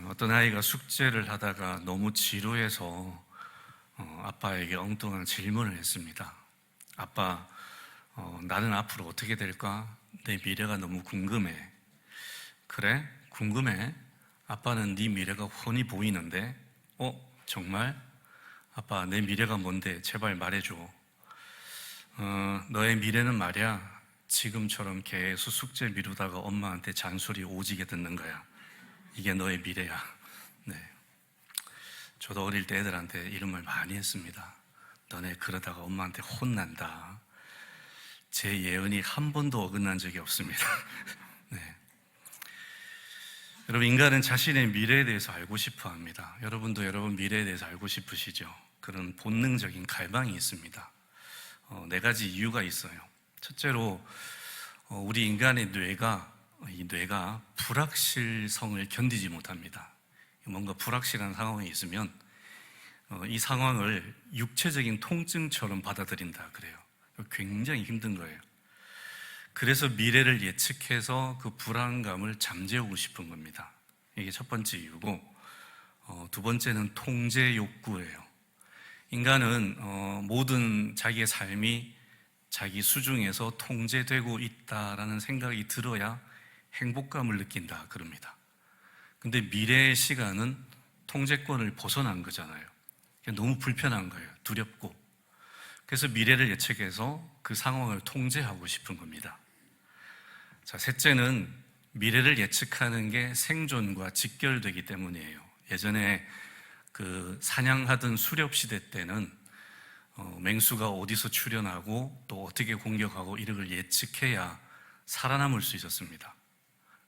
어떤 아이가 숙제를 하다가 너무 지루해서 아빠에게 엉뚱한 질문을 했습니다. 아빠, 나는 앞으로 어떻게 될까? 내 미래가 너무 궁금해. 그래? 궁금해? 아빠는 네 미래가 훤히 보이는데? 정말? 아빠, 내 미래가 뭔데? 제발 말해줘. 너의 미래는 말이야, 지금처럼 계속 숙제 미루다가 엄마한테 잔소리 오지게 듣는 거야. 이게 너의 미래야. 네. 저도 어릴 때 애들한테 이런 말 많이 했습니다. 너네 그러다가 엄마한테 혼난다. 제 예언이 한 번도 어긋난 적이 없습니다. 네. 여러분, 인간은 자신의 미래에 대해서 알고 싶어 합니다. 여러분도 여러분 미래에 대해서 알고 싶으시죠? 그런 본능적인 갈망이 있습니다. 네 가지 이유가 있어요. 첫째로, 우리 인간의 뇌가 불확실성을 견디지 못합니다. 뭔가 불확실한 상황이 있으면 이 상황을 육체적인 통증처럼 받아들인다 그래요. 굉장히 힘든 거예요. 그래서 미래를 예측해서 그 불안감을 잠재우고 싶은 겁니다. 이게 첫 번째 이유고, 두 번째는 통제 욕구예요. 인간은 모든 자기의 삶이 자기 수중에서 통제되고 있다라는 생각이 들어야 행복감을 느낀다 그럽니다. 근데 미래의 시간은 통제권을 벗어난 거잖아요. 너무 불편한 거예요. 두렵고. 그래서 미래를 예측해서 그 상황을 통제하고 싶은 겁니다. 자, 셋째는 미래를 예측하는 게 생존과 직결되기 때문이에요. 예전에 그 사냥하던 수렵시대 때는 맹수가 어디서 출현하고 또 어떻게 공격하고 이런 걸 예측해야 살아남을 수 있었습니다.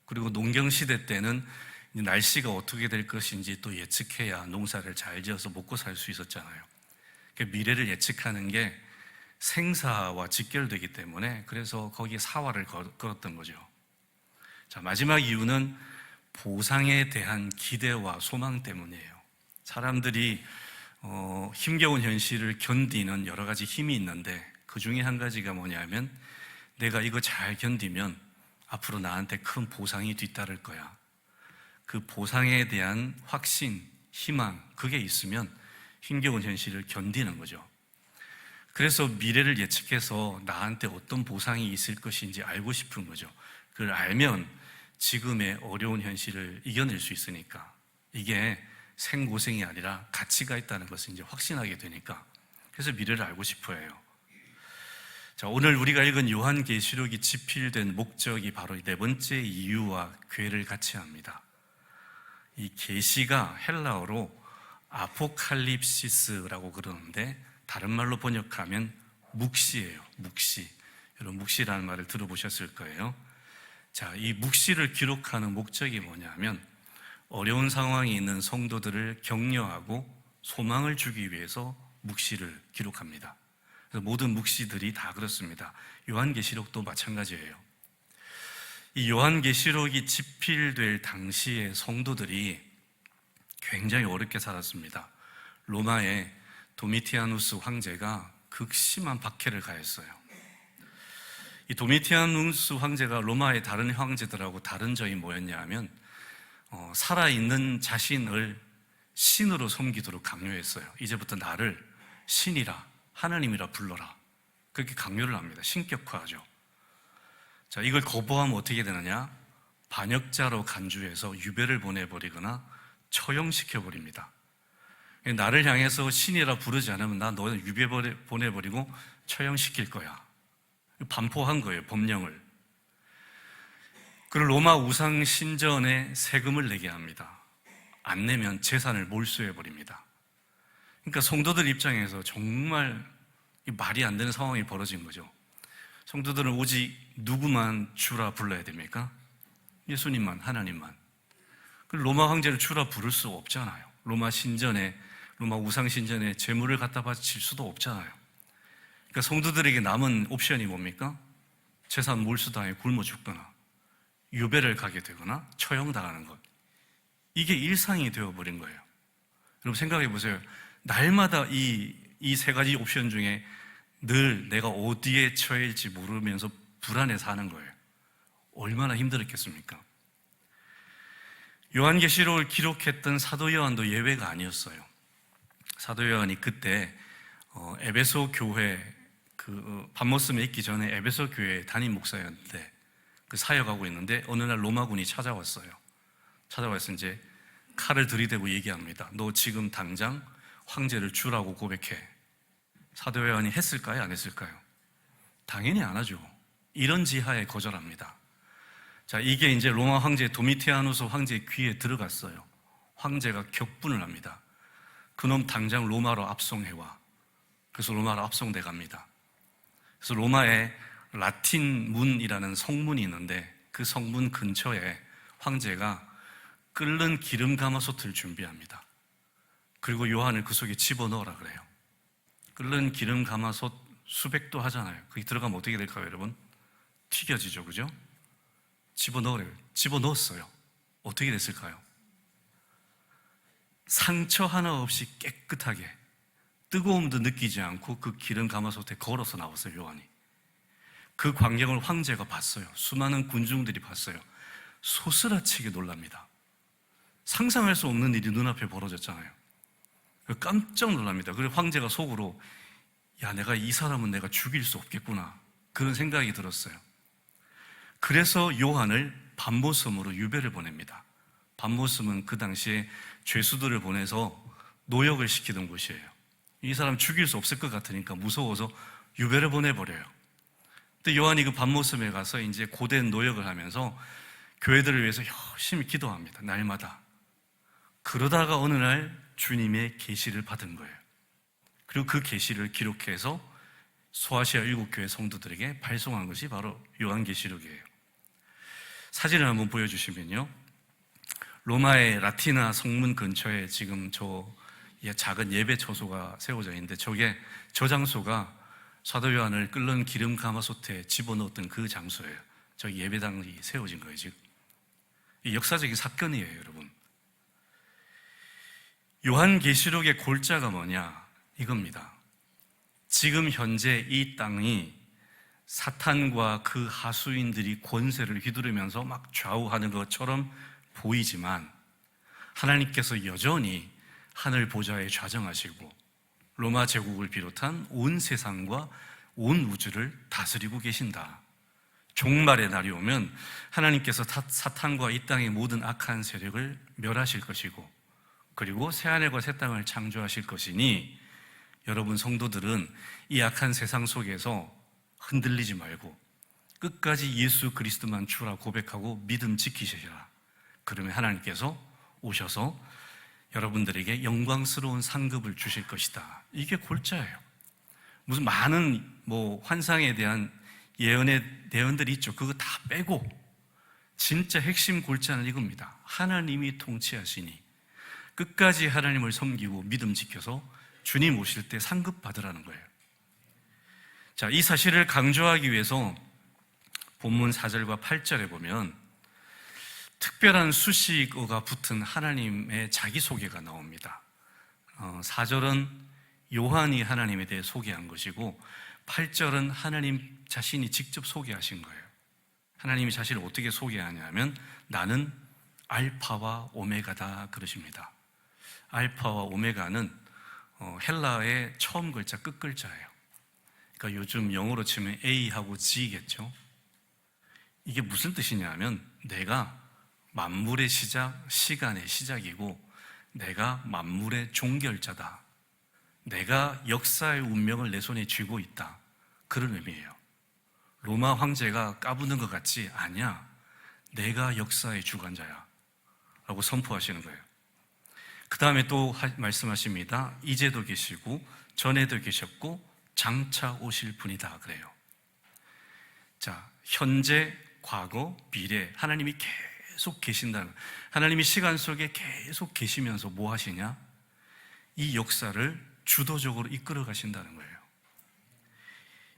그리고 농경시대 때는 날씨가 어떻게 될 것인지 또 예측해야 농사를 잘 지어서 먹고 살 수 있었잖아요. 그러니까 미래를 예측하는 게 생사와 직결되기 때문에 그래서 거기에 사활을 걸었던 거죠. 자, 마지막 이유는 보상에 대한 기대와 소망 때문이에요. 사람들이 힘겨운 현실을 견디는 여러 가지 힘이 있는데 그 중에 한 가지가 뭐냐면 내가 이거 잘 견디면 앞으로 나한테 큰 보상이 뒤따를 거야. 그 보상에 대한 확신, 희망, 그게 있으면 힘겨운 현실을 견디는 거죠. 그래서 미래를 예측해서 나한테 어떤 보상이 있을 것인지 알고 싶은 거죠. 그걸 알면 지금의 어려운 현실을 이겨낼 수 있으니까, 이게 생고생이 아니라 가치가 있다는 것을 이제 확신하게 되니까, 그래서 미래를 알고 싶어 해요. 자, 오늘 우리가 읽은 요한계시록이 집필된 목적이 바로 네 번째 이유와 괴를 같이 합니다. 이 계시가 헬라어로 아포칼립시스라고 그러는데 다른 말로 번역하면 묵시예요. 묵시. 여러분, 묵시라는 말을 들어보셨을 거예요. 자, 이 묵시를 기록하는 목적이 뭐냐면 어려운 상황에 있는 성도들을 격려하고 소망을 주기 위해서 묵시를 기록합니다. 그래서 모든 묵시들이 다 그렇습니다. 요한계시록도 마찬가지예요. 이 요한계시록이 집필될 당시의 성도들이 굉장히 어렵게 살았습니다. 로마의 도미티아누스 황제가 극심한 박해를 가했어요. 이 도미티아누스 황제가 로마의 다른 황제들하고 다른 점이 뭐였냐 하면 살아있는 자신을 신으로 섬기도록 강요했어요. 이제부터 나를 신이라, 하나님이라 불러라. 그렇게 강요를 합니다. 신격화하죠. 자, 이걸 거부하면 어떻게 되느냐? 반역자로 간주해서 유배를 보내버리거나 처형시켜버립니다. 나를 향해서 신이라 부르지 않으면 나 너는 유배 보내버리고 처형시킬 거야. 반포한 거예요, 법령을. 그리고 로마 우상 신전에 세금을 내게 합니다. 안 내면 재산을 몰수해버립니다. 그러니까 성도들 입장에서 정말 말이 안 되는 상황이 벌어진 거죠. 성도들은 오직 누구만 주라 불러야 됩니까? 예수님만, 하나님만. 로마 황제를 주라 부를 수 없잖아요. 로마 우상 신전에 제물을 갖다 바칠 수도 없잖아요. 그러니까 성도들에게 남은 옵션이 뭡니까? 재산 몰수당해 굶어 죽거나 유배를 가게 되거나 처형당하는 것. 이게 일상이 되어버린 거예요. 여러분 생각해 보세요. 날마다 이 세 가지 옵션 중에 늘 내가 어디에 처해질지 모르면서 불안해 사는 거예요. 얼마나 힘들었겠습니까? 요한계시록을 기록했던 사도 요한도 예외가 아니었어요. 사도 요한이 그때 에베소 교회 patmos에 있기 전에 에베소 교회 담임 목사였는데 그 사역하고 있는데 어느 날 로마군이 찾아왔어요. 찾아와서 이제 칼을 들이대고 얘기합니다. 너 지금 당장 황제를 주라고 고백해. 사도 요한이 했을까요? 안 했을까요? 당연히 안 하죠. 이런 지하에 거절합니다. 자, 이게 이제 로마 황제 도미티아누스 황제의 귀에 들어갔어요. 황제가 격분을 합니다. 그놈 당장 로마로 압송해와. 그래서 로마로 압송돼 갑니다. 그래서 로마에 라틴 문이라는 성문이 있는데 그 성문 근처에 황제가 끓는 기름 가마솥을 준비합니다. 그리고 요한을 그 속에 집어넣으라 그래요. 끓는 기름 가마솥 수백 도 하잖아요. 거기 들어가면 어떻게 될까요, 여러분? 튀겨지죠, 그죠? 집어넣으래요. 집어넣었어요. 어떻게 됐을까요? 상처 하나 없이 깨끗하게 뜨거움도 느끼지 않고 그 기름 가마솥에 걸어서 나왔어요, 요한이. 그 광경을 황제가 봤어요. 수많은 군중들이 봤어요. 소스라치게 놀랍니다. 상상할 수 없는 일이 눈앞에 벌어졌잖아요. 깜짝 놀랍니다. 그래서 황제가 속으로 야, 내가 이 사람은 내가 죽일 수 없겠구나, 그런 생각이 들었어요. 그래서 요한을 반모섬으로 유배를 보냅니다. 반모섬은 그 당시에 죄수들을 보내서 노역을 시키던 곳이에요. 이 사람 죽일 수 없을 것 같으니까 무서워서 유배를 보내버려요. 근데 요한이 그 반모섬에 가서 이제 고된 노역을 하면서 교회들을 위해서 열심히 기도합니다. 날마다. 그러다가 어느 날 주님의 계시를 받은 거예요. 그리고 그 계시를 기록해서 소아시아 7교회 성도들에게 발송한 것이 바로 요한계시록이에요. 사진을 한번 보여주시면요, 로마의 라티나 성문 근처에 지금 저 작은 예배 처소가 세워져 있는데 저 장소가 사도 요한을 끓는 기름 가마솥에 집어넣었던 그 장소예요. 저기 예배당이 세워진 거예요. 지금 이 역사적인 사건이에요, 여러분. 요한계시록의 골자가 뭐냐? 이겁니다. 지금 현재 이 땅이 사탄과 그 하수인들이 권세를 휘두르면서 막 좌우하는 것처럼 보이지만 하나님께서 여전히 하늘 보좌에 좌정하시고 로마 제국을 비롯한 온 세상과 온 우주를 다스리고 계신다. 종말의 날이 오면 하나님께서 사탄과 이 땅의 모든 악한 세력을 멸하실 것이고, 그리고 새하늘과 새 땅을 창조하실 것이니 여러분 성도들은 이 악한 세상 속에서 흔들리지 말고 끝까지 예수 그리스도만 주라 고백하고 믿음 지키시라. 그러면 하나님께서 오셔서 여러분들에게 영광스러운 상급을 주실 것이다. 이게 골자예요. 무슨 많은 환상에 대한 예언의 내용들이 있죠. 그거 다 빼고 진짜 핵심 골자는 이겁니다. 하나님이 통치하시니 끝까지 하나님을 섬기고 믿음 지켜서 주님 오실 때 상급 받으라는 거예요. 자, 이 사실을 강조하기 위해서 본문 4절과 8절에 보면 특별한 수식어가 붙은 하나님의 자기소개가 나옵니다. 4절은 요한이 하나님에 대해 소개한 것이고 8절은 하나님 자신이 직접 소개하신 거예요. 하나님이 자신을 어떻게 소개하냐면 나는 알파와 오메가다 그러십니다. 알파와 오메가는 헬라어의 처음 글자, 끝 글자예요. 그러니까 요즘 영어로 치면 A하고 G겠죠. 이게 무슨 뜻이냐면 내가 만물의 시작, 시간의 시작이고 내가 만물의 종결자다. 내가 역사의 운명을 내 손에 쥐고 있다. 그런 의미예요. 로마 황제가 까부는 것 같지? 아니야. 내가 역사의 주관자야 라고 선포하시는 거예요. 그 다음에 또 말씀하십니다. 이제도 계시고 전에도 계셨고 장차 오실 분이다 그래요. 자, 현재, 과거, 미래, 하나님이 계속 계신다는, 하나님이 시간 속에 계속 계시면서 뭐 하시냐? 이 역사를 주도적으로 이끌어 가신다는 거예요.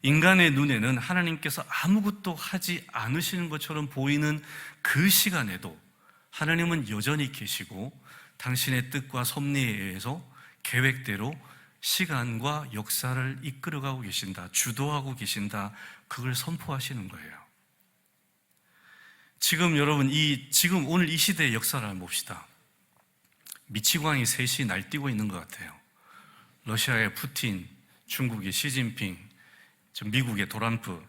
인간의 눈에는 하나님께서 아무것도 하지 않으시는 것처럼 보이는 그 시간에도 하나님은 여전히 계시고 당신의 뜻과 섭리에 의해서 계획대로 시간과 역사를 이끌어가고 계신다, 주도하고 계신다, 그걸 선포하시는 거예요. 지금 여러분 지금 오늘 이 시대의 역사를 한번 봅시다. 미치광이 셋이 날뛰고 있는 것 같아요. 러시아의 푸틴, 중국의 시진핑, 미국의 도란프,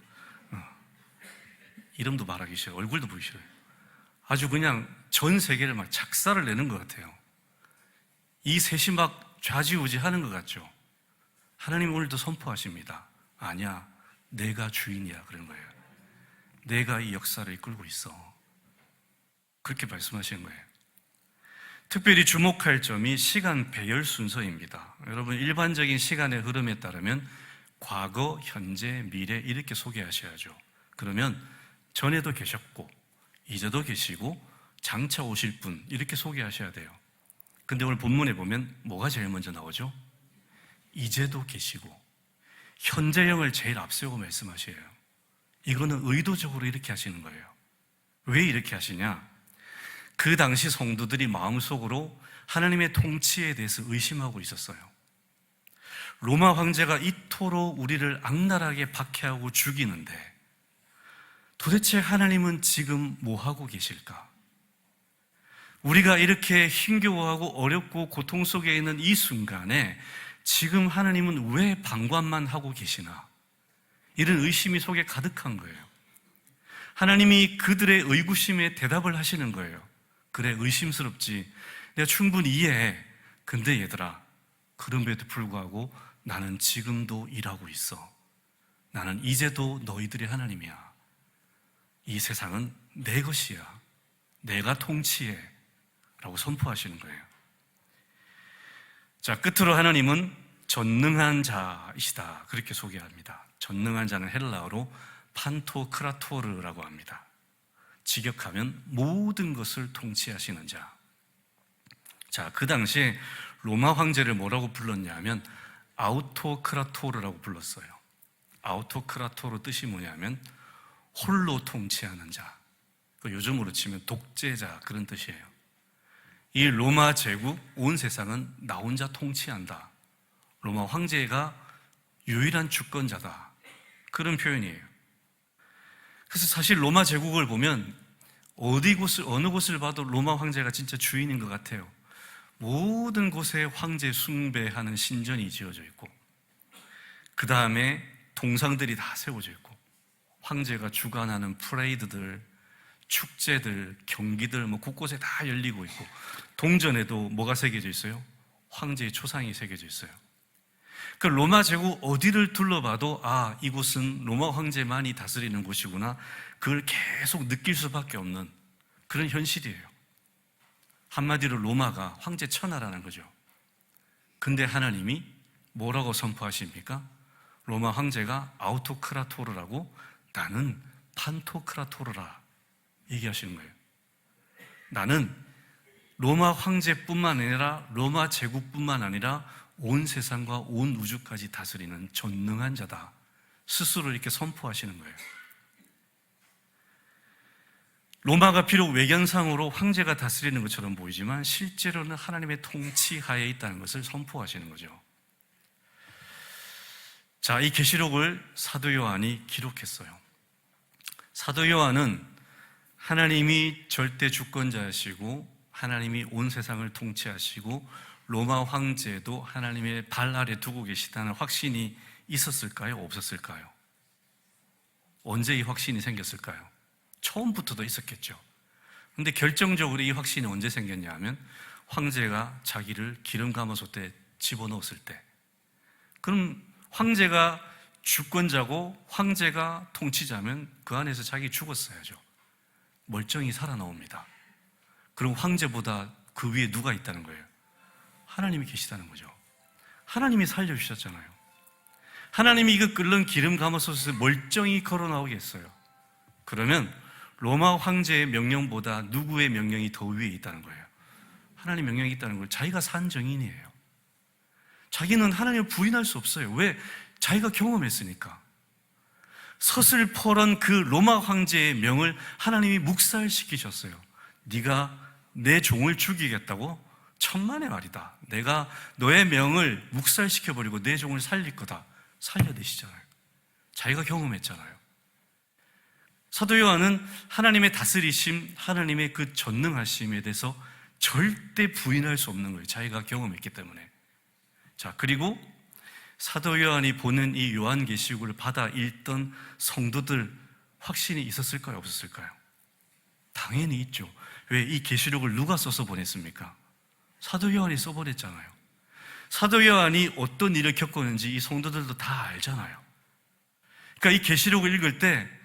이름도 말하기 싫어요. 얼굴도 보기 싫어요. 아주 그냥 전 세계를 막 작사를 내는 것 같아요. 이 셋이 막 좌지우지하는 것 같죠. 하나님 오늘도 선포하십니다. 아니야, 내가 주인이야, 그런 거예요. 내가 이 역사를 이끌고 있어. 그렇게 말씀하시는 거예요. 특별히 주목할 점이 시간 배열 순서입니다. 여러분, 일반적인 시간의 흐름에 따르면 과거, 현재, 미래 이렇게 소개하셔야죠. 그러면 전에도 계셨고 이제도 계시고 장차 오실 분 이렇게 소개하셔야 돼요. 근데 오늘 본문에 보면 뭐가 제일 먼저 나오죠? 이제도 계시고 현재형을 제일 앞세우고 말씀하셔요. 이거는 의도적으로 이렇게 하시는 거예요. 왜 이렇게 하시냐? 그 당시 성도들이 마음속으로 하나님의 통치에 대해서 의심하고 있었어요. 로마 황제가 이토록 우리를 악랄하게 박해하고 죽이는데 도대체 하나님은 지금 뭐 하고 계실까? 우리가 이렇게 힘겨워하고 어렵고 고통 속에 있는 이 순간에 지금 하나님은 왜 방관만 하고 계시나? 이런 의심이 속에 가득한 거예요. 하나님이 그들의 의구심에 대답을 하시는 거예요. 그래, 의심스럽지. 내가 충분히 이해해. 근데 얘들아, 그럼에도 불구하고 나는 지금도 일하고 있어. 나는 이제도 너희들의 하나님이야. 이 세상은 내 것이야. 내가 통치해. 라고 선포하시는 거예요. 자, 끝으로 하나님은 전능한 자이시다. 그렇게 소개합니다. 전능한 자는 헬라어로 판토크라토르라고 합니다. 직역하면 모든 것을 통치하시는 자. 자, 그 당시에 로마 황제를 뭐라고 불렀냐면 아우토크라토르라고 불렀어요. 아우토크라토르 뜻이 뭐냐면 홀로 통치하는 자. 요즘으로 치면 독재자 그런 뜻이에요. 이 로마 제국 온 세상은 나 혼자 통치한다. 로마 황제가 유일한 주권자다. 그런 표현이에요. 그래서 사실 로마 제국을 보면 어느 곳을 봐도 로마 황제가 진짜 주인인 것 같아요. 모든 곳에 황제 숭배하는 신전이 지어져 있고 그 다음에 동상들이 다 세워져 있고 황제가 주관하는 프레이드들, 축제들, 경기들 곳곳에 다 열리고 있고 동전에도 뭐가 새겨져 있어요? 황제의 초상이 새겨져 있어요. 그 로마 제국 어디를 둘러봐도 이곳은 로마 황제만이 다스리는 곳이구나. 그걸 계속 느낄 수밖에 없는 그런 현실이에요. 한마디로 로마가 황제 천하라는 거죠. 근데 하나님이 뭐라고 선포하십니까? 로마 황제가 아우토크라토르라고 나는 판토크라토르라 얘기하시는 거예요. 나는 로마 황제뿐만 아니라 로마 제국뿐만 아니라 온 세상과 온 우주까지 다스리는 전능한 자다. 스스로 이렇게 선포하시는 거예요. 로마가 비록 외견상으로 황제가 다스리는 것처럼 보이지만 실제로는 하나님의 통치하에 있다는 것을 선포하시는 거죠. 자, 이 계시록을 사도 요한이 기록했어요. 사도 요한은 하나님이 절대 주권자이시고 하나님이 온 세상을 통치하시고 로마 황제도 하나님의 발 아래 두고 계시다는 확신이 있었을까요? 없었을까요? 언제 이 확신이 생겼을까요? 처음부터도 있었겠죠. 그런데 결정적으로 이 확신이 언제 생겼냐 하면 황제가 자기를 기름 가마솥에 집어넣었을 때. 그럼 황제가 주권자고 황제가 통치자면 그 안에서 자기 죽었어야죠. 멀쩡히 살아나옵니다. 그럼 황제보다 그 위에 누가 있다는 거예요? 하나님이 계시다는 거죠. 하나님이 살려주셨잖아요. 하나님이 이거 끓는 기름 가마솥에 멀쩡히 걸어 나오게 했어요. 그러면 로마 황제의 명령보다 누구의 명령이 더 위에 있다는 거예요? 하나님의 명령이 있다는 걸 자기가 산 증인이에요. 자기는 하나님을 부인할 수 없어요. 왜? 자기가 경험했으니까. 서슬퍼런 그 로마 황제의 명을 하나님이 묵살시키셨어요. 네가 내 종을 죽이겠다고? 천만의 말이다. 내가 너의 명을 묵살시켜버리고 내 종을 살릴 거다. 살려내시잖아요. 자기가 경험했잖아요. 사도 요한은 하나님의 다스리심, 하나님의 그 전능하심에 대해서 절대 부인할 수 없는 거예요. 자기가 경험했기 때문에. 자, 그리고 사도 요한이 보는 이 요한계시록을 받아 읽던 성도들 확신이 있었을까요? 없었을까요? 당연히 있죠. 왜 이 계시록을 누가 써서 보냈습니까? 사도 요한이 써보냈잖아요. 사도 요한이 어떤 일을 겪었는지 이 성도들도 다 알잖아요. 그러니까 이 계시록을 읽을 때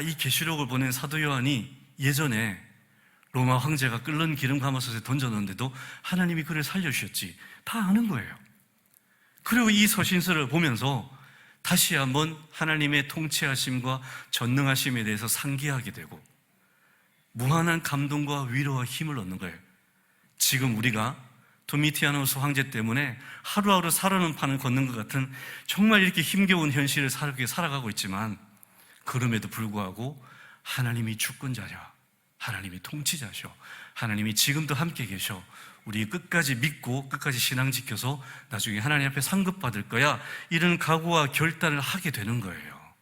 이 계시록을 보낸 사도 요한이 예전에 로마 황제가 끓는 기름 가마솥에 던져놓는데도 하나님이 그를 살려주셨지, 다 아는 거예요. 그리고 이 서신서를 보면서 다시 한번 하나님의 통치하심과 전능하심에 대해서 상기하게 되고 무한한 감동과 위로와 힘을 얻는 거예요. 지금 우리가 도미티아누스 황제 때문에 하루하루 살아는 판을 걷는 것 같은 정말 이렇게 힘겨운 현실을 살아가고 있지만, 그럼에도 불구하고 하나님이 주권자셔, 하나님이 통치자셔, 하나님이 지금도 함께 계셔, 우리 끝까지 믿고 끝까지 신앙 지켜서 나중에 하나님 앞에 상급받을 거야, 이런 각오와 결단을 하게 되는 거예요.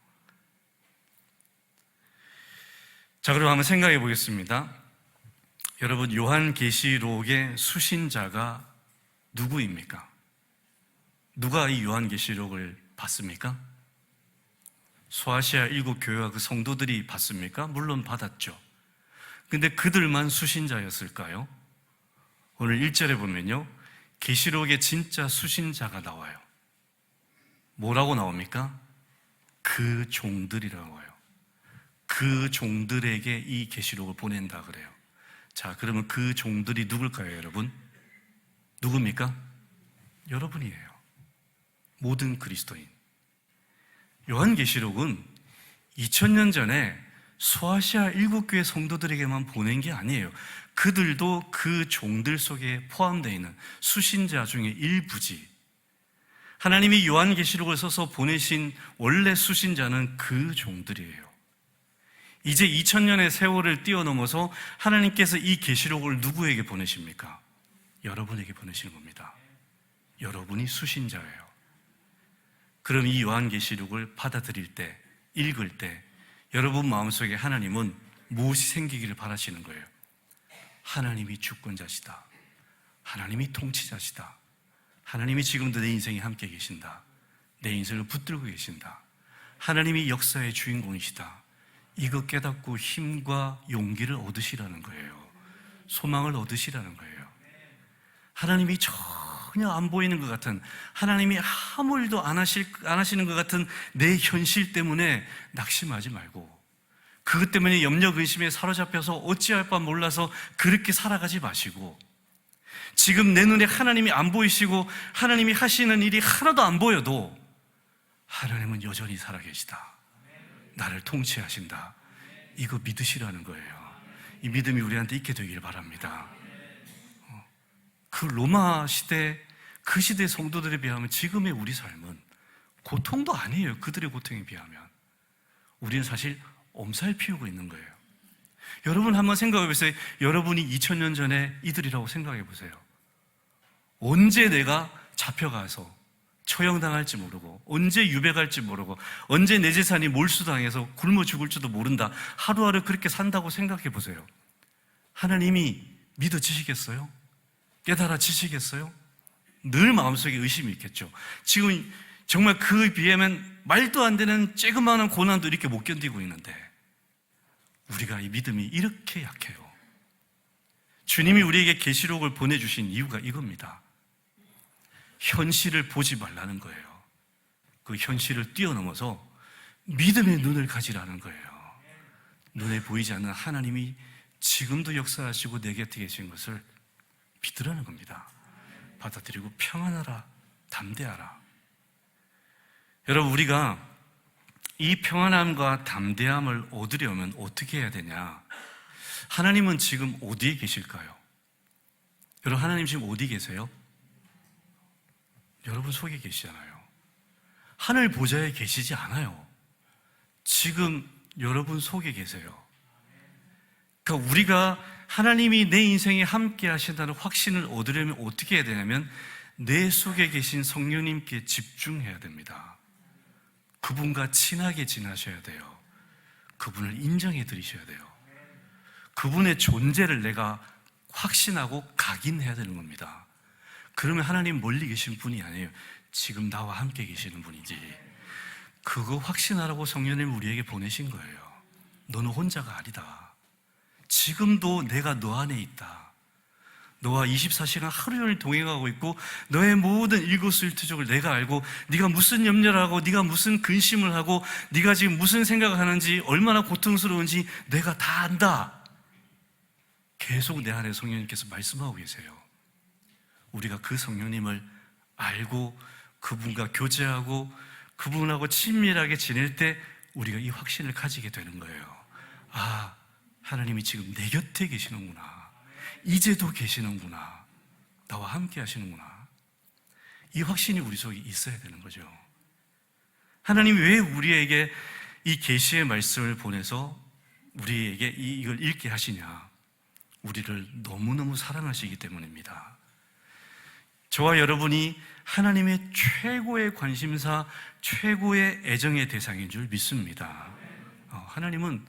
자, 그럼 한번 생각해 보겠습니다. 여러분, 요한계시록의 수신자가 누구입니까? 누가 이 요한계시록을 봤습니까? 소아시아 7 교회와 그 성도들이 봤습니까? 물론 받았죠. 근데 그들만 수신자였을까요? 오늘 1절에 보면요, 계시록에 진짜 수신자가 나와요. 뭐라고 나옵니까? 그 종들이라고 나와요. 그 종들에게 이 계시록을 보낸다 그래요. 자, 그러면 그 종들이 누굴까요, 여러분? 누굽니까? 여러분이에요. 모든 그리스도인. 요한계시록은 2000년 전에 소아시아 7교회 성도들에게만 보낸 게 아니에요. 그들도 그 종들 속에 포함되어 있는 수신자 중에 일부지. 하나님이 요한계시록을 써서 보내신 원래 수신자는 그 종들이에요. 이제 2000년의 세월을 뛰어넘어서 하나님께서 이 계시록을 누구에게 보내십니까? 여러분에게 보내시는 겁니다. 여러분이 수신자예요. 그럼 이 요한계시록을 받아들일 때, 읽을 때 여러분 마음속에 하나님은 무엇이 생기기를 바라시는 거예요? 하나님이 주권자시다, 하나님이 통치자시다, 하나님이 지금도 내 인생에 함께 계신다, 내 인생을 붙들고 계신다, 하나님이 역사의 주인공이시다, 이거 깨닫고 힘과 용기를 얻으시라는 거예요. 소망을 얻으시라는 거예요. 하나님이 전혀 안 보이는 것 같은, 하나님이 아무 일도 안 하시는 것 같은 내 현실 때문에 낙심하지 말고, 그것 때문에 염려 근심에 사로잡혀서 어찌할 바 몰라서 그렇게 살아가지 마시고, 지금 내 눈에 하나님이 안 보이시고 하나님이 하시는 일이 하나도 안 보여도 하나님은 여전히 살아계시다, 나를 통치하신다, 이거 믿으시라는 거예요. 이 믿음이 우리한테 있게 되길 바랍니다. 그 로마 시대, 그 시대 성도들에 비하면 지금의 우리 삶은 고통도 아니에요. 그들의 고통에 비하면 우리는 사실 엄살 피우고 있는 거예요. 여러분 한번 생각해 보세요. 여러분이 2000년 전에 이들이라고 생각해 보세요. 언제 내가 잡혀가서 처형당할지 모르고, 언제 유배갈지 모르고, 언제 내 재산이 몰수당해서 굶어 죽을지도 모른다, 하루하루 그렇게 산다고 생각해 보세요. 하나님이 믿어지시겠어요? 깨달아지시겠어요? 늘 마음속에 의심이 있겠죠. 지금 정말 그에 비하면 말도 안 되는 쬐그마한 고난도 이렇게 못 견디고 있는데 우리가 이 믿음이 이렇게 약해요. 주님이 우리에게 계시록을 보내주신 이유가 이겁니다. 현실을 보지 말라는 거예요. 그 현실을 뛰어넘어서 믿음의 눈을 가지라는 거예요. 눈에 보이지 않는 하나님이 지금도 역사하시고 내 곁에 계신 것을 믿으라는 겁니다. 받아들이고 평안하라, 담대하라. 여러분, 우리가 이 평안함과 담대함을 얻으려면 어떻게 해야 되냐? 하나님은 지금 어디에 계실까요? 여러분, 하나님 지금 어디 계세요? 여러분 속에 계시잖아요. 하늘 보좌에 계시지 않아요. 지금 여러분 속에 계세요. 그러니까 우리가 하나님이 내 인생에 함께 하신다는 확신을 얻으려면 어떻게 해야 되냐면 내 속에 계신 성령님께 집중해야 됩니다. 그분과 친하게 지내셔야 돼요. 그분을 인정해 드리셔야 돼요. 그분의 존재를 내가 확신하고 각인해야 되는 겁니다. 그러면 하나님 멀리 계신 분이 아니에요. 지금 나와 함께 계시는 분이지. 그거 확신하라고 성령님 우리에게 보내신 거예요. 너는 혼자가 아니다. 지금도 내가 너 안에 있다. 너와 24시간 하루 종일 동행하고 있고 너의 모든 일거수일투족을 내가 알고 네가 무슨 염려를 하고 네가 무슨 근심을 하고 네가 지금 무슨 생각을 하는지 얼마나 고통스러운지 내가 다 안다. 계속 내 안에 성령님께서 말씀하고 계세요. 우리가 그 성령님을 알고 그분과 교제하고 그분하고 친밀하게 지낼 때 우리가 이 확신을 가지게 되는 거예요. 아, 하나님이 지금 내 곁에 계시는구나. 이제도 계시는구나. 나와 함께 하시는구나. 이 확신이 우리 속에 있어야 되는 거죠. 하나님이 왜 우리에게 이 계시의 말씀을 보내서 우리에게 이걸 읽게 하시냐? 우리를 너무너무 사랑하시기 때문입니다. 저와 여러분이 하나님의 최고의 관심사, 최고의 애정의 대상인 줄 믿습니다. 하나님은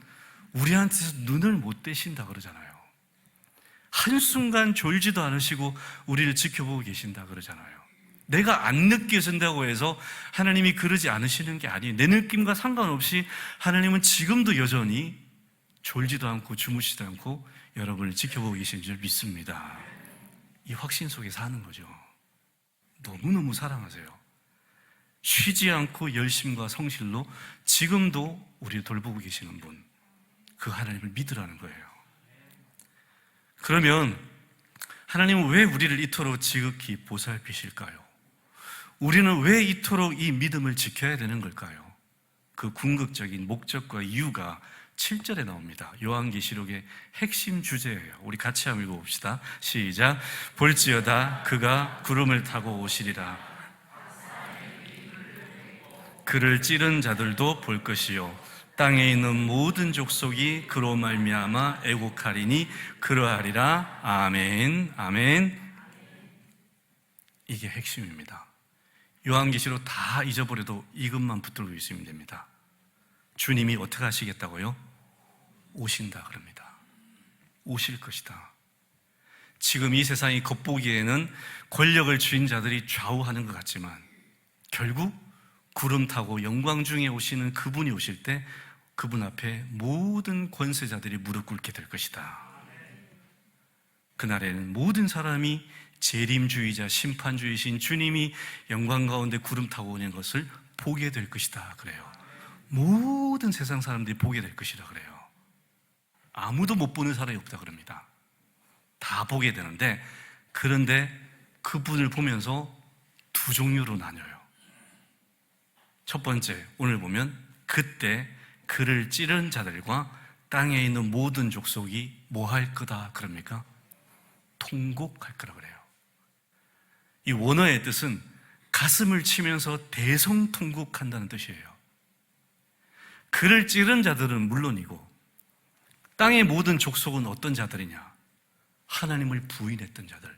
우리한테서 눈을 못 떼신다 그러잖아요. 한순간 졸지도 않으시고 우리를 지켜보고 계신다 그러잖아요. 내가 안 느껴진다고 해서 하나님이 그러지 않으시는 게 아니에요. 내 느낌과 상관없이 하나님은 지금도 여전히 졸지도 않고 주무시지도 않고 여러분을 지켜보고 계신 줄 믿습니다. 이 확신 속에 사는 거죠. 너무너무 사랑하세요. 쉬지 않고 열심과 성실로 지금도 우리를 돌보고 계시는 분, 그 하나님을 믿으라는 거예요. 그러면 하나님은 왜 우리를 이토록 지극히 보살피실까요? 우리는 왜 이토록 이 믿음을 지켜야 되는 걸까요? 그 궁극적인 목적과 이유가 7절에 나옵니다. 요한계시록의 핵심 주제예요. 우리 같이 한번 읽어봅시다. 시작. 볼지어다 그가 구름을 타고 오시리라. 그를 찌른 자들도 볼 것이요 땅에 있는 모든 족속이 그로 말미암아 애곡하리니 그러하리라. 아멘. 아멘. 이게 핵심입니다. 요한계시록 다 잊어버려도 이것만 붙들고 있으면 됩니다. 주님이 어떻게 하시겠다고요? 오신다 그럽니다. 오실 것이다. 지금 이 세상이 겉보기에는 권력을 쥐인 자들이 좌우하는 것 같지만 결국 구름 타고 영광 중에 오시는 그분이 오실 때 그분 앞에 모든 권세자들이 무릎 꿇게 될 것이다. 그날에는 모든 사람이 재림주의자, 심판주의신 주님이 영광 가운데 구름 타고 오는 것을 보게 될 것이다 그래요. 모든 세상 사람들이 보게 될 것이라 그래요. 아무도 못 보는 사람이 없다 그럽니다. 다 보게 되는데, 그런데 그분을 보면서 두 종류로 나뉘어요. 첫 번째, 오늘 보면 그때 그를 찌른 자들과 땅에 있는 모든 족속이 뭐 할 거다 그럽니까? 통곡할 거라 그래요. 이 원어의 뜻은 가슴을 치면서 대성통곡한다는 뜻이에요. 그를 찌른 자들은 물론이고 땅의 모든 족속은 어떤 자들이냐? 하나님을 부인했던 자들,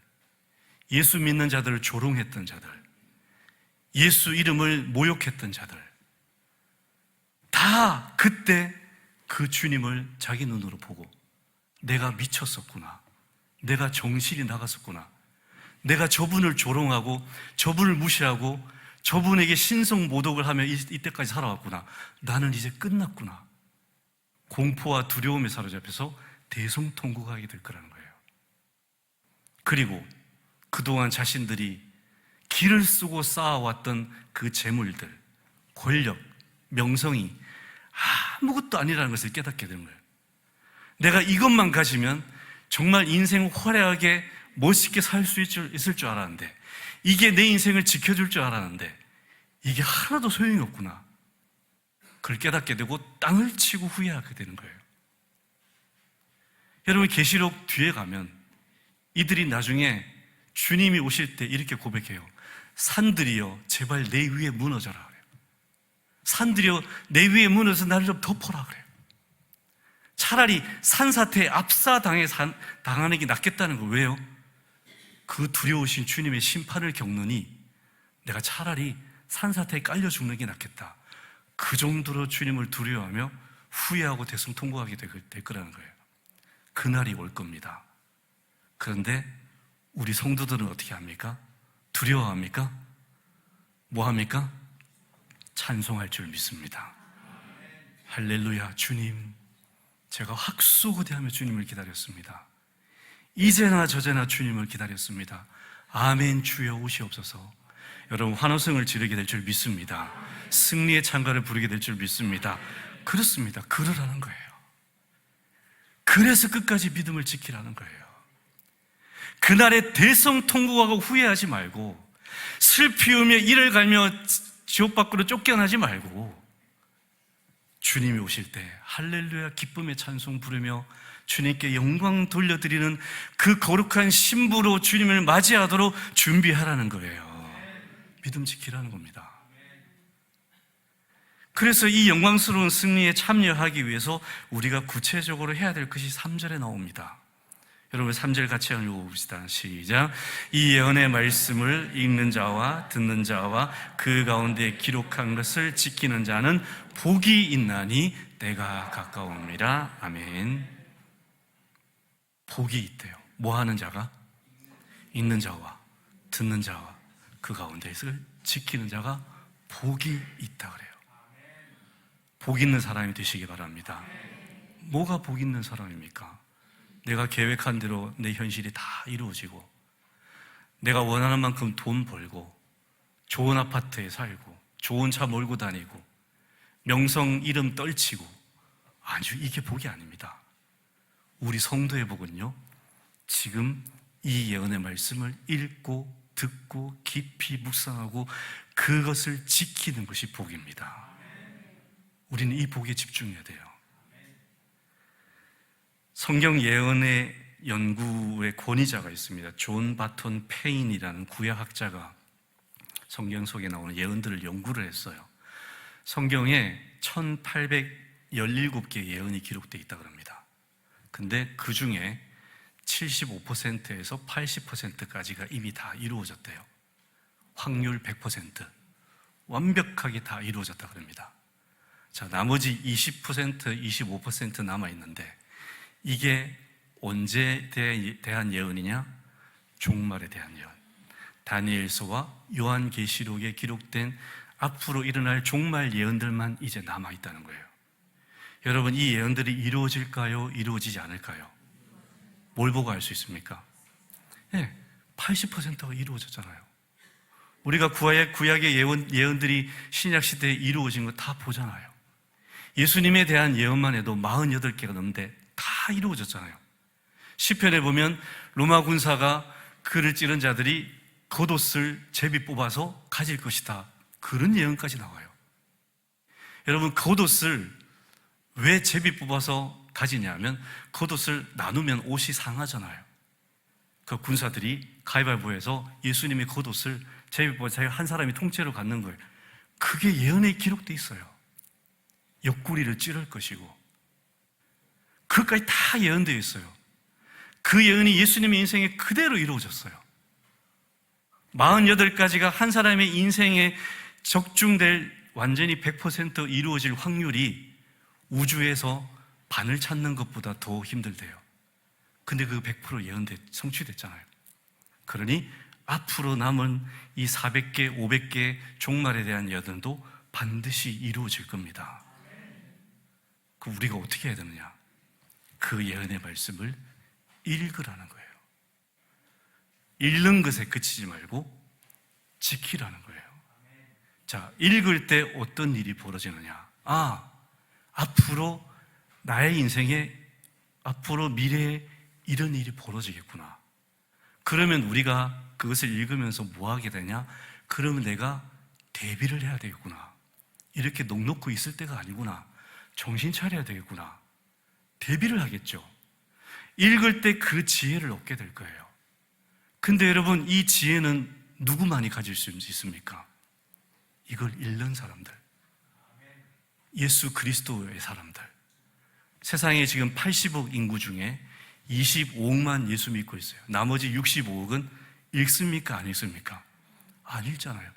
예수 믿는 자들을 조롱했던 자들, 예수 이름을 모욕했던 자들, 다 그때 그 주님을 자기 눈으로 보고 내가 미쳤었구나, 내가 정신이 나갔었구나, 내가 저분을 조롱하고 저분을 무시하고 저분에게 신성모독을 하며 이때까지 살아왔구나, 나는 이제 끝났구나, 공포와 두려움에 사로잡혀서 대성통곡하게 될 거라는 거예요. 그리고 그동안 자신들이 길을 쓰고 쌓아왔던 그 재물들, 권력, 명성이 아무것도 아니라는 것을 깨닫게 되는 거예요. 내가 이것만 가지면 정말 인생 화려하게 멋있게 살 수 있을 줄 알았는데, 이게 내 인생을 지켜줄 줄 알았는데 이게 하나도 소용이 없구나, 그걸 깨닫게 되고 땅을 치고 후회하게 되는 거예요. 여러분, 계시록 뒤에 가면 이들이 나중에 주님이 오실 때 이렇게 고백해요. 산들이여 제발 내 위에 무너져라 그래요. 산들이여 내 위에 무너져서 나를 좀 덮어라 그래요. 차라리 산사태에 압사당하는 게 낫겠다는 거. 왜요? 그 두려우신 주님의 심판을 겪느니 내가 차라리 산사태에 깔려 죽는 게 낫겠다. 그 정도로 주님을 두려워하며 후회하고 대성통곡하게 될 거라는 거예요. 그날이 올 겁니다. 그런데 우리 성도들은 어떻게 합니까? 두려워합니까? 뭐 합니까? 찬송할 줄 믿습니다. 할렐루야, 주님, 제가 학수고대하며 주님을 기다렸습니다. 이제나 저제나 주님을 기다렸습니다. 아멘, 주여 오시옵소서. 여러분, 환호성을 지르게 될 줄 믿습니다. 승리의 찬가를 부르게 될 줄 믿습니다. 그렇습니다. 그러라는 거예요. 그래서 끝까지 믿음을 지키라는 거예요. 그날에 대성통곡하고 후회하지 말고, 슬피 울며 이를 갈며 지옥 밖으로 쫓겨나지 말고, 주님이 오실 때 할렐루야 기쁨의 찬송 부르며 주님께 영광 돌려드리는 그 거룩한 신부로 주님을 맞이하도록 준비하라는 거예요. 믿음 지키라는 겁니다. 그래서 이 영광스러운 승리에 참여하기 위해서 우리가 구체적으로 해야 될 것이 3절에 나옵니다. 여러분 3절 같이 읽어봅시다. 시작. 이 예언의 말씀을 읽는 자와 듣는 자와 그 가운데 기록한 것을 지키는 자는 복이 있나니 때가 가까웁니다. 아멘. 복이 있대요. 뭐 하는 자가? 읽는 자와 듣는 자와 그 가운데서 지키는 자가 복이 있다 그래요. 복 있는 사람이 되시기 바랍니다. 뭐가 복 있는 사람입니까? 내가 계획한 대로 내 현실이 다 이루어지고, 내가 원하는 만큼 돈 벌고, 좋은 아파트에 살고, 좋은 차 몰고 다니고, 명성 이름 떨치고, 아주 이게 복이 아닙니다. 우리 성도의 복은요, 지금 이 예언의 말씀을 읽고 듣고 깊이 묵상하고 그것을 지키는 것이 복입니다. 우리는 이 복에 집중해야 돼요. 성경 예언의 연구의 권위자가 있습니다. 존 바톤 페인이라는 구약학자가 성경 속에 나오는 예언들을 연구를 했어요. 성경에 1817개의 예언이 기록되어 있다고 합니다. 근데 그 중에 75%에서 80%까지가 이미 다 이루어졌대요. 확률 100%. 완벽하게 다 이루어졌다고 합니다. 자, 나머지 20%, 25% 남아있는데 이게 언제에 대한 예언이냐? 종말에 대한 예언. 다니엘서와 요한계시록에 기록된 앞으로 일어날 종말 예언들만 이제 남아있다는 거예요. 여러분, 이 예언들이 이루어질까요? 이루어지지 않을까요? 뭘 보고 알 수 있습니까? 네, 80%가 이루어졌잖아요. 우리가 구약의 예언들이 신약시대에 이루어진 거 다 보잖아요. 예수님에 대한 예언만 해도 48개가 넘는데 다 이루어졌잖아요. 시편에 보면 로마 군사가 그를 찌른 자들이 겉옷을 제비 뽑아서 가질 것이다. 그런 예언까지 나와요. 여러분, 겉옷을 왜 제비 뽑아서 가지냐면 겉옷을 나누면 옷이 상하잖아요. 그 군사들이 가위바위보해서 예수님의 겉옷을 제비 뽑아서 한 사람이 통째로 갖는 거예요. 그게 예언에 기록돼 있어요. 옆구리를 찌를 것이고, 그것까지 다 예언되어 있어요. 그 예언이 예수님의 인생에 그대로 이루어졌어요. 48가지가 한 사람의 인생에 적중될 완전히 100% 이루어질 확률이 우주에서 반을 찾는 것보다 더 힘들대요. 근데 그 100% 예언돼 성취됐잖아요. 그러니 앞으로 남은 이 400개, 500개 종말에 대한 예언도 반드시 이루어질 겁니다. 그 우리가 어떻게 해야 되느냐? 그 예언의 말씀을 읽으라는 거예요. 읽는 것에 그치지 말고 지키라는 거예요. 자, 읽을 때 어떤 일이 벌어지느냐? 앞으로 나의 인생에, 앞으로 미래에 이런 일이 벌어지겠구나. 그러면 우리가 그것을 읽으면서 뭐 하게 되냐? 그러면 내가 대비를 해야 되겠구나. 이렇게 넋놓고 있을 때가 아니구나. 정신 차려야 되겠구나. 대비를 하겠죠. 읽을 때 그 지혜를 얻게 될 거예요. 근데 여러분, 이 지혜는 누구만이 가질 수 있습니까? 이걸 읽는 사람들, 예수 그리스도의 사람들. 세상에 지금 80억 인구 중에 25억만 예수 믿고 있어요. 나머지 65억은 읽습니까? 안 읽습니까? 안 읽잖아요.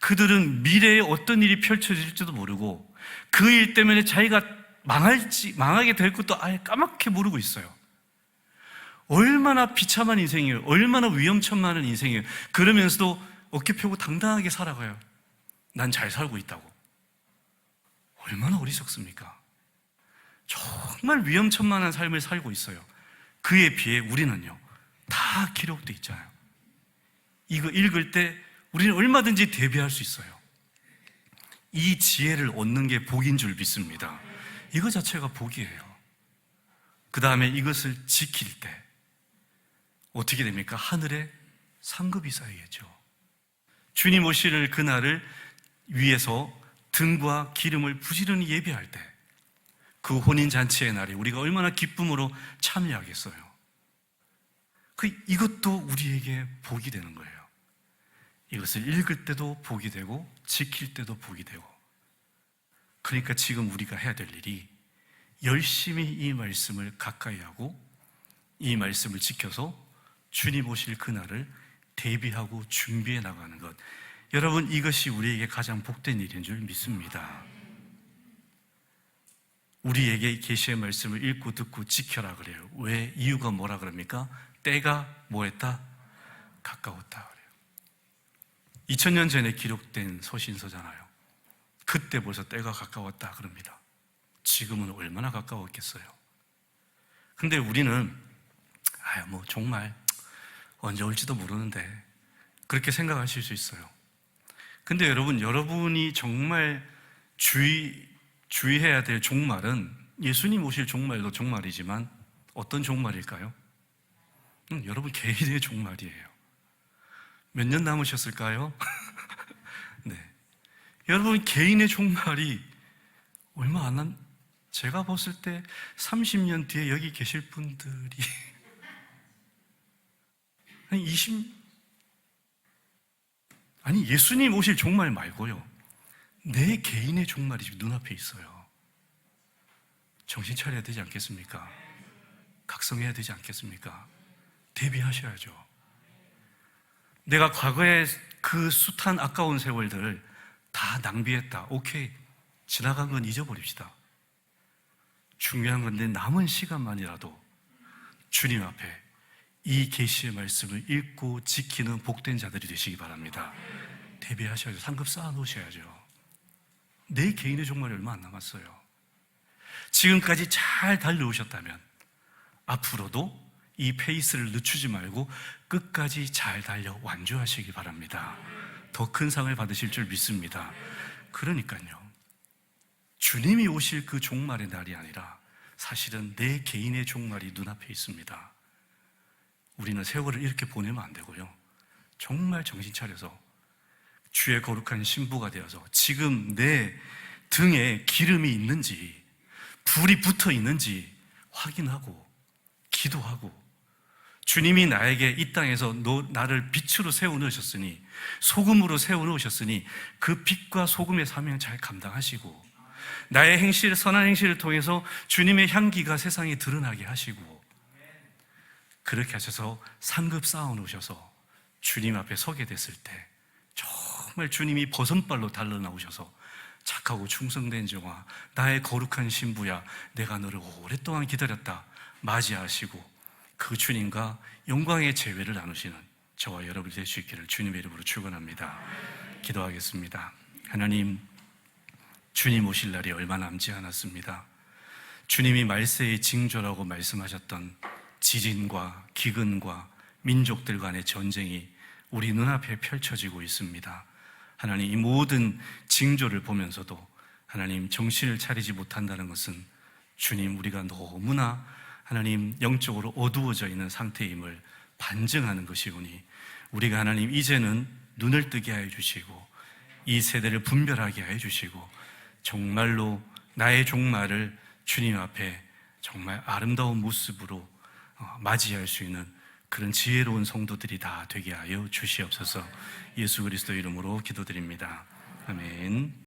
그들은 미래에 어떤 일이 펼쳐질지도 모르고 그 일 때문에 자기가 망하게 될 것도 아예 까맣게 모르고 있어요. 얼마나 비참한 인생이에요. 얼마나 위험천만한 인생이에요. 그러면서도 어깨 펴고 당당하게 살아가요. 난 잘 살고 있다고. 얼마나 어리석습니까? 정말 위험천만한 삶을 살고 있어요. 그에 비해 우리는요, 다 기록돼 있잖아요. 이거 읽을 때 우리는 얼마든지 대비할 수 있어요. 이 지혜를 얻는 게 복인 줄 믿습니다. 이거 자체가 복이에요. 그 다음에 이것을 지킬 때 어떻게 됩니까? 하늘에 상급이 쌓이겠죠. 주님 오실 그날을 위해서 등과 기름을 부지런히 예비할 때 그 혼인잔치의 날에 우리가 얼마나 기쁨으로 참여하겠어요. 이것도 우리에게 복이 되는 거예요. 이것을 읽을 때도 복이 되고 지킬 때도 복이 되고. 그러니까 지금 우리가 해야 될 일이 열심히 이 말씀을 가까이 하고 이 말씀을 지켜서 주님 오실 그날을 대비하고 준비해 나가는 것. 여러분, 이것이 우리에게 가장 복된 일인 줄 믿습니다. 우리에게 계시의 말씀을 읽고 듣고 지켜라 그래요. 왜? 이유가 뭐라 그럽니까? 때가 뭐했다? 가까웠다 그래요. 2000년 전에 기록된 서신서잖아요. 그때 벌써 때가 가까웠다 그럽니다. 지금은 얼마나 가까웠겠어요. 근데 우리는 정말 언제 올지도 모르는데 그렇게 생각하실 수 있어요. 근데 여러분이 정말 주의해야 될 종말은 예수님 오실 종말도 종말이지만 어떤 종말일까요? 여러분 개인의 종말이에요. 몇 년 남으셨을까요? 네. 여러분 개인의 종말이 얼마 안 제가 봤을 때 30년 뒤에 여기 계실 분들이 예수님 오실 종말 말고요, 내 개인의 종말이 지금 눈앞에 있어요. 정신 차려야 되지 않겠습니까? 각성해야 되지 않겠습니까? 대비하셔야죠. 내가 과거에 그 숱한 아까운 세월들 다 낭비했다. 오케이, 지나간 건 잊어버립시다. 중요한 건 내 남은 시간만이라도 주님 앞에 이 계시의 말씀을 읽고 지키는 복된 자들이 되시기 바랍니다. 대비하셔야죠. 상급 쌓아 놓으셔야죠. 내 개인의 종말이 얼마 안 남았어요. 지금까지 잘 달려오셨다면 앞으로도 이 페이스를 늦추지 말고 끝까지 잘 달려 완주하시기 바랍니다. 더 큰 상을 받으실 줄 믿습니다. 그러니까요, 주님이 오실 그 종말의 날이 아니라 사실은 내 개인의 종말이 눈앞에 있습니다. 우리는 세월을 이렇게 보내면 안 되고요, 정말 정신 차려서 주의 거룩한 신부가 되어서 지금 내 등에 기름이 있는지 불이 붙어 있는지 확인하고 기도하고, 주님이 나에게 이 땅에서 나를 빛으로 세워놓으셨으니, 소금으로 세워놓으셨으니 그 빛과 소금의 사명을 잘 감당하시고, 나의 행실, 선한 행실을 통해서 주님의 향기가 세상에 드러나게 하시고, 그렇게 하셔서 상급 쌓아놓으셔서 주님 앞에 서게 됐을 때 정말 주님이 버선발로 달려나오셔서 착하고 충성된 종아, 나의 거룩한 신부야, 내가 너를 오랫동안 기다렸다 맞이하시고 그 주님과 영광의 재회를 나누시는 저와 여러분이 될 수 있기를 주님의 이름으로 축원합니다. 기도하겠습니다. 하나님, 주님 오실 날이 얼마 남지 않았습니다. 주님이 말세의 징조라고 말씀하셨던 지진과 기근과 민족들 간의 전쟁이 우리 눈앞에 펼쳐지고 있습니다. 하나님, 이 모든 징조를 보면서도 하나님 정신을 차리지 못한다는 것은 주님, 우리가 너무나 하나님 영적으로 어두워져 있는 상태임을 반증하는 것이오니, 우리가 하나님 이제는 눈을 뜨게 하여 주시고 이 세대를 분별하게 하여 주시고 정말로 나의 종말을 주님 앞에 정말 아름다운 모습으로 맞이할 수 있는 그런 지혜로운 성도들이 다 되게 하여 주시옵소서. 예수 그리스도 이름으로 기도드립니다. 아멘.